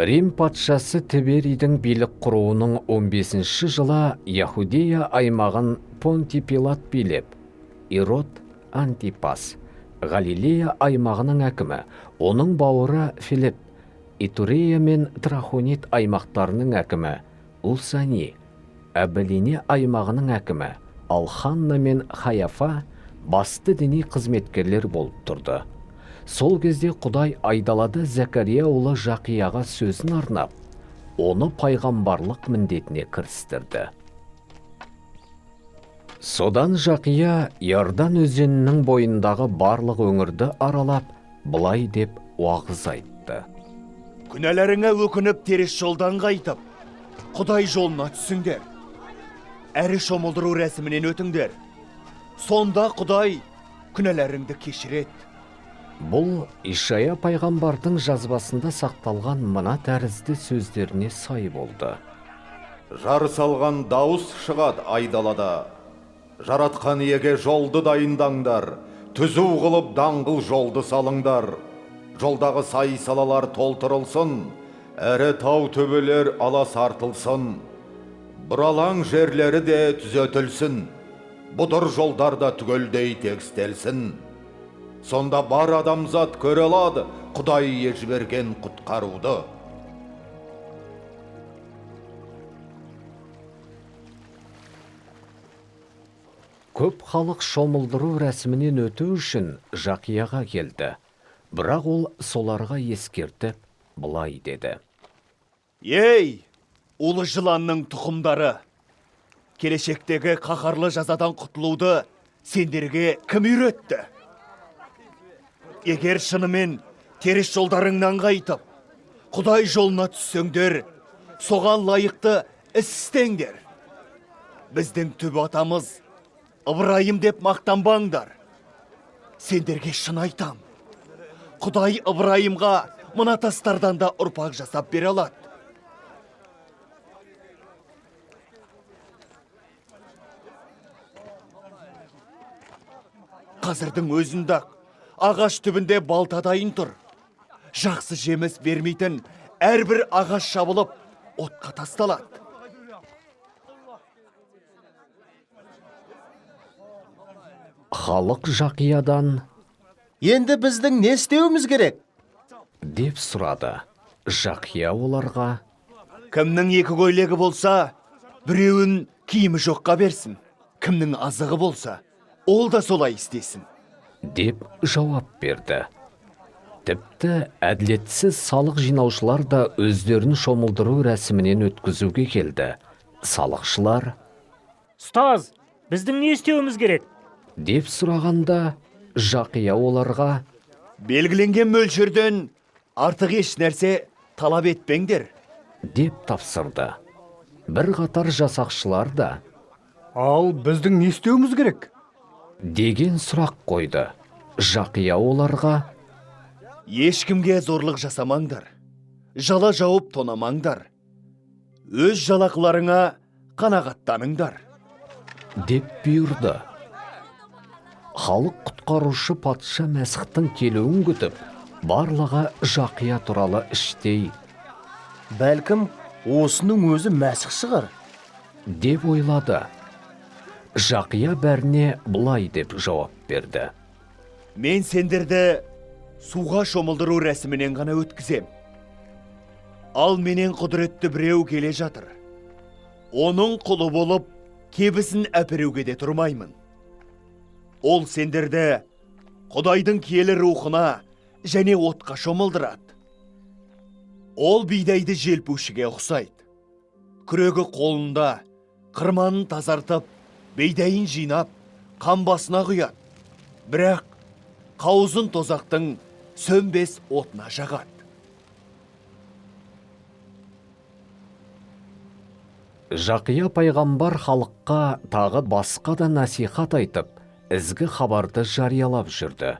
Рим патшасы Тиберийдің билік құруының 15-ші жылы Яхудея аймағын Понтий Пилат билеп, Ирод Антипас, Галилея аймағының әкімі, оның бауыры Филипп, Итурея мен Трахонит аймақтарының әкімі, Улсани, Әбілине аймағының әкімі, ал Ханна мен Хаяфа басты діни қызметкерлер болып тұрды. Сол кезде Құдай айдалада Зәкәрия ұлы Жақияға сөзін арнап, оны пайғамбарлық міндетіне кірістірді. Содан Жақия Иордан өзенінің бойындағы барлық өңірді аралап, былай деп уағыз айтты. Күнәләріңе өкініп теріс жолдан қайтып, Құдай жолына түсіңдер. Әрі шомылдыру рәсімінен өтіңдер. Сонда Құдай күнәләріңді кешіреді. Бұл Ишая пайғамбардың жазбасында сақталған мына тәрізді сөздеріне сай болды. Жар салған дауыс шығады айдалада. Жаратқан иеге жолды дайындаңдар. Түзу қылып даңғыл жолды салыңдар. Жолдағы сай салалар толтырылсын. Әрі тау төбелер алас артылсын. Бұралаң жерлері де түзетілсін. Бұдыр жолдарда түгелдей тегістелсін. Сонда бар адамзат көре алады Құдай жіберген құтқаруды. Көп халық шомылдыру рәсімінен өту үшін Жақияға келді. Бірақ ол соларға ескертіп, былай деді. Ей, ұлы жыланның тұқымдары! Келешектегі қаһарлы жазадан құтылуды сендерге кім үйретті? Егер шынымен теріс жолдарыңнан қайтып, Құдай жолына түссеңдер, соған лайықты іс істеңдер. Біздің түп атамыз Ыбырайым деп мақтанбаңдар. Сендерге шын айтам. Құдай Ыбырайымға мына тастардан да ұрпақ жасап бере алады. Қазірдің өзінде ағаш түбінде балтадайын тұр. Жақсы жеміс бермейтін әрбір ағаш шабылып, отқа тасталады. Халық Жақиядан Енді біздің не істеуіміз керек? деп сұрады. Жақия оларға: Кімнің екі көйлегі болса, біреуін киімі жоққа берсін. Кімнің азығы болса, ол да солай істесін. деп жауап берді. Тіпті әділетсіз салық жинаушылар да өздерін шомылдыру рәсімінен өткізуге келді. Салықшылар: Ұстаз, біздің не істеуіміз керек? деп сұрағанда, Жақия оларға: Белгіленген мөлшерден артық еш нәрсе талап етпеңдер. деп тапсырды. Бір қатар жасақшылар да Ал біздің не істеуіміз керек? деген сұрақ қойды. Жақия оларға: Ешкімге зорлық жасамаңдар. Жала жауып тонамаңдар. Өз жалақыларыңа қанағаттаныңдар. деп бұйырды. Халық құтқарушы патша Мәсіхтің келуін күтіп, барлығы Жақия туралы іштей Бәлкім, осының өзі Мәсіх шығар. деп ойлады. Жақия бәріне бұлай деп жауап берді. Мен сендерді суға шомылдыру рәсімінен ғана өткізем. Ал менен құдіретті біреу келе жатыр. Оның құлы болып, кебісін әперуге де тұрмаймын. Ол сендерді Құдайдың киелі рухына және отқа шомылдырады. Ол бидайды желпушіге ұқсайды. Күрегі қолында, қырманын тазартып, бидайын жинап, қамбасына құяды. Бірақ қауызын тозақтың сөнбес отына жағады. Жақия пайғамбар халыққа тағы басқа да насихат айтып, ізгі хабарды жариялап жүрді.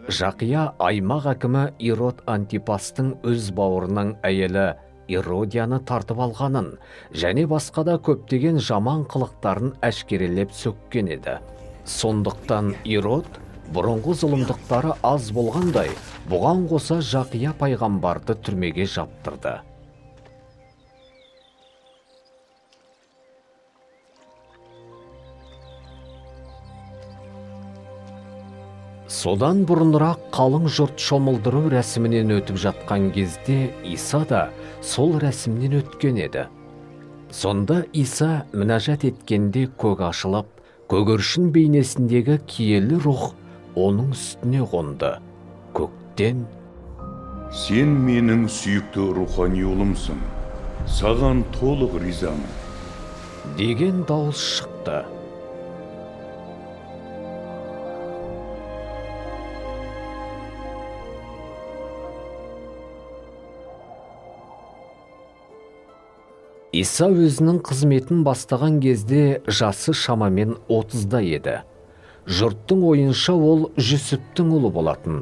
Жақия аймақ әкімі Ирод Антипастың өз бауырының әйелі Иродияны тартып алғанын және басқа да көптеген жаман қылықтарын әшкерелеп сөккен еді. Сондықтан Ирод бұрынғы зұлымдықтары аз болғандай, бұған қоса Жақия пайғамбарды түрмеге жаптырды. Содан бұрынырақ қалың жұрт шомылдыру рәсімінен өтіп жатқан кезде Иса да сол рәсімнен өткен еді. Сонда Иса мінәжат еткенде көк ашылып, көгершін бейнесіндегі киелі рух оның үстіне қонды. Көктен: Сен менің сүйікті рухани ұлымсың, саған толық ризамын деген дауыс шықты. Иса өзінің қызметін бастаған кезде жасы шамамен 30-да еді. Жұрттың ойынша ол Жүсіптің ұлы болатын.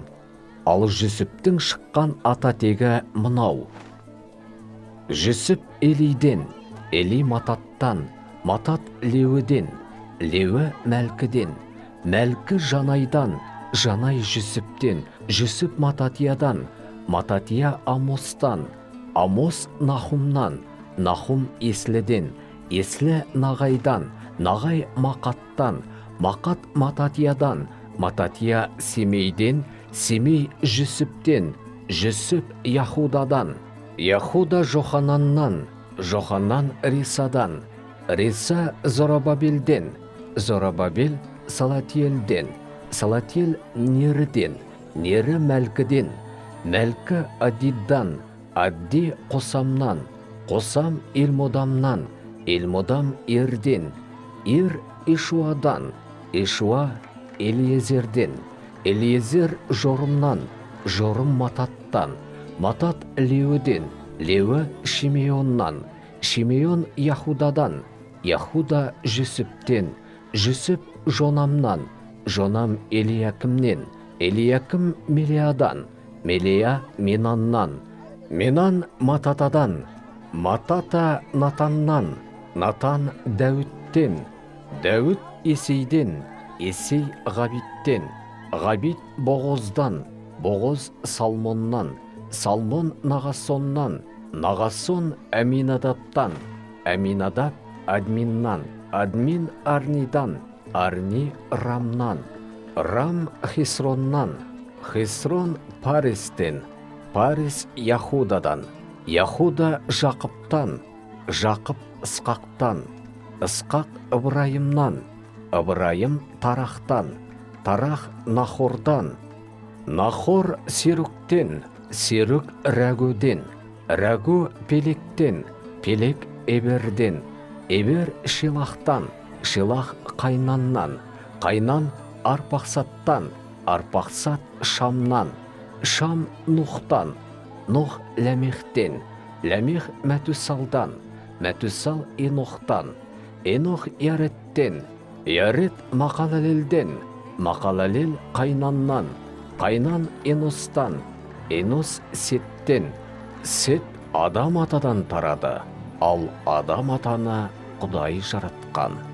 Ал Жүсіптің шыққан ата тегі мынау: Жүсіп Елиден, Ели Мататтан, Матат Леуіден, Леуі Мәлкіден, Мәлкі Жанайдан, Жанай Жүсіптен, Жүсіп Мататиядан, Мататия Амостан, Амос Нахумнан, Нахум Есліден, Еслі Нағайдан, Нағай Мақаттан, Мақат Мататиядан, Мататия Семейден, Семей Жүсіптен, Жүсіп Яхудадан, Яхуда Жохананнан, Жоханан Рисадан, Риса Зоробабелден, Зоробабел Салатиелден, Салатиел Неріден, Нері Мәлкіден, Мәлкі Адиддан, Адди Қосамнан, Қосам Илмодамнан, Илмодам Ерден, Ир Ишуадан, Ишуа Элиезерден, Элиезер Жорымнан, Жорым Мататтан, Матат Леуіден, Леуі Шимеоннан, Шимеон Яхудадан, Яхуда Жүсіптен, Жүсіп Жонамнан, Жонам Елиякімнен, Елиякім Мелиядан, Мелия Менаннан, Менан Мататадан, Матата Натаннан, Натан Дәуіттен, Дәуіт Есейден, Есей Ғабиттен, Ғабит Боғоздан, Боғоз Салмоннан, Салмон Нағасоннан, Нағасон Әминадаттан, Әминадап Админнан, Админ Арнидан, Арни Рамнан, Рам Хисроннан, Хисрон Парестен, Парес Яхудадан, Яхуда Жақыптан, Жақып Ысқақтан, Ысқақ Ыбырайымнан, Ыбырайым Тарақтан, Тарах Нахордан, Нахор Серуктен, Серук Рәгөден, Рәгө Пелектен, Пелек Эберден, Эбер Шилахтан, Шилах Қайнаннан, Қайнан Арпақсаттан, Арпақсат Шамнан, Шам Нухтан, Нух Ләмехтен, Ләмех Мәтүсалдан, Мәтүсал Енохтан, Енох Яреттен, Ярет Мақалалелден, Мақалалел Қайнаннан, Қайнан Еностан, Енос Сеттен, Сет Адам атадан тарады, ал Адам атаны Құдай жаратқан.